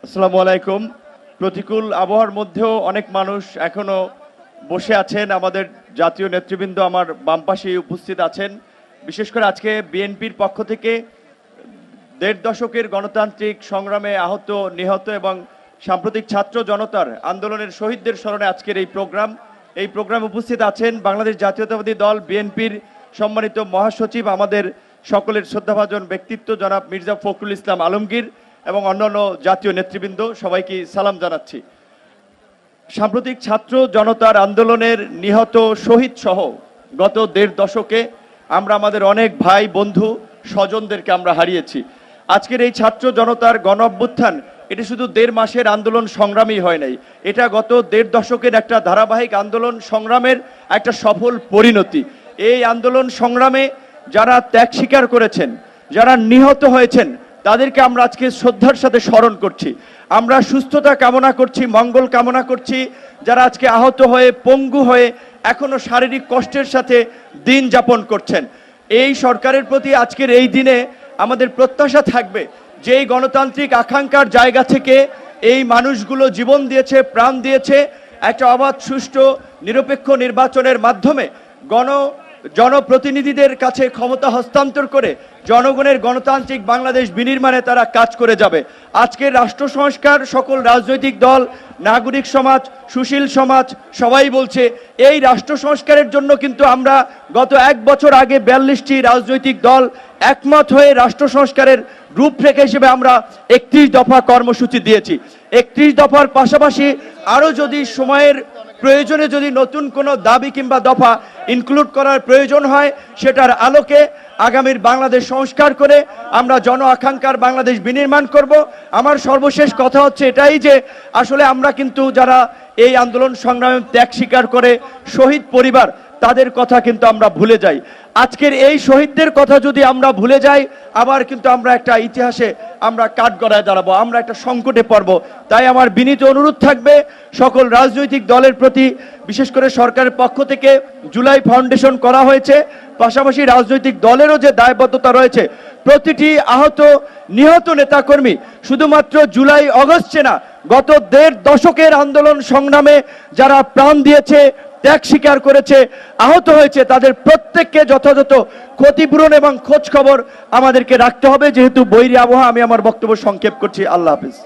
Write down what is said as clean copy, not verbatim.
আসসালামু আলাইকুম। প্রতিকূল আবহাওয়ার মধ্যেও অনেক মানুষ এখনো বসে আছেন। আমাদের জাতীয় নেতৃবৃন্দ আমার বাম পাশে উপস্থিত আছেন। বিশেষ করে আজকে বিএনপির পক্ষ থেকে ১.৫ দশকের গণতান্ত্রিক সংগ্রামে আহত, নিহত এবং সাম্প্রতিক ছাত্র জনতার আন্দোলনের শহীদদের স্মরণে আজকের এই প্রোগ্রামে উপস্থিত আছেন বাংলাদেশ জাতীয়তাবাদী দল বিএনপির সম্মানিত মহাসচিব, আমাদের সকলের শ্রদ্ধাভাজন ব্যক্তিত্ব জনাব মির্জা ফখরুল ইসলাম আলমগীর এবং অন্যান্য জাতীয় নেতৃবৃন্দ। সবাইকে সালাম জানাচ্ছি। সাম্প্রতিক ছাত্র জনতার আন্দোলনের নিহত শহীদ সহ গত ১.৫ দশকে আমরা আমাদের অনেক ভাই বন্ধু স্বজনদেরকে আমরা হারিয়েছি। আজকের এই ছাত্র জনতার গণ অভ্যুত্থান এটি শুধু ১.৫ মাসের আন্দোলন সংগ্রামই হয় নাই, এটা গত ১.৫ দশকের একটা ধারাবাহিক আন্দোলন সংগ্রামের একটা সফল পরিণতি। এই আন্দোলন সংগ্রামে যারা ত্যাগ স্বীকার করেছেন, যারা নিহত হয়েছেন, তাদেরকে আমরা আজকে শ্রদ্ধার সাথে স্মরণ করছি। আমরা সুস্থতা কামনা করছি, মঙ্গল কামনা করছি। যারা আজকে আহত হয়ে, পঙ্গু হয়ে এখনো শারীরিক কষ্টের সাথে দিন যাপন করছেন, এই সরকারের প্রতি আজকের এই দিনে আমাদের প্রত্যাশা থাকবে যে এই গণতান্ত্রিক আকাঙ্ক্ষার জায়গা থেকে এই মানুষগুলো জীবন দিয়েছে, প্রাণ দিয়েছে, একটা অবাধ, সুষ্ঠু, নিরপেক্ষ নির্বাচনের মাধ্যমে জনপ্রতিনিধিদের কাছে ক্ষমতা হস্তান্তর করে জনগণের গণতান্ত্রিক বাংলাদেশ বিনির্মাণে তারা কাজ করে যাবে। আজকের রাষ্ট্র সংস্কার সকল রাজনৈতিক দল, নাগরিক সমাজ, সুশীল সমাজ সবাই বলছে এই রাষ্ট্র সংস্কারের জন্য কিন্তু আমরা গত ১ বছর আগে ৪২টি রাজনৈতিক দল একমত হয়ে রাষ্ট্র সংস্কারের রূপরেখা হিসেবে আমরা ৩১ দফা কর্মসূচি দিয়েছি। ৩১ দফার পাশাপাশি আরও যদি সময়ের প্রয়োজনে যদি নতুন কোনো দাবি কিংবা দফা ইনক্লুড করার প্রয়োজন হয়, সেটার আলোকে আগামীর বাংলাদেশ সংস্কার করে আমরা জন আকাঙ্ক্ষার বাংলাদেশ বিনির্মাণ করব। আমার সর্বশেষ কথা হচ্ছে এটাই যে আসলে আমরা কিন্তু যারা এই আন্দোলন সংগ্রামে ত্যাগ স্বীকার করে শহীদ পরিবার, তাদের কথা কিন্তু আমরা ভুলে যাই। আজকের এই শহীদদের কথা যদি আমরা ভুলে যাই, আবার কিন্তু আমরা একটা ইতিহাসে আমরা কাঠগড়ায় দাঁড়াবো, আমরা একটা সংকটে পড়ব। তাই আমার বিনীত অনুরোধ থাকবে সকল রাজনৈতিক দলের প্রতি, বিশেষ করে সরকারের পক্ষ থেকে জুলাই ফাউন্ডেশন করা হয়েছে, পাশাপাশি রাজনৈতিক দলেরও যে দায়বদ্ধতা রয়েছে, প্রতিটি আহত নিহত নেতাকর্মী শুধুমাত্র জুলাই অগস্টে না, গত ১.৫ দশকের আন্দোলন সংগ্রামে যারা প্রাণ দিয়েছে, ত্যাগ স্বীকার করেছে, আহত হয়েছে, তাদের প্রত্যেককে যথাযথ ক্ষতিপূরণ এবং খোঁজ খবর আমাদেরকে রাখতে হবে। যেহেতু বৈরী আবহাওয়া, আমি আমার বক্তব্য সংক্ষেপ করছি। আল্লাহ হাফিজ।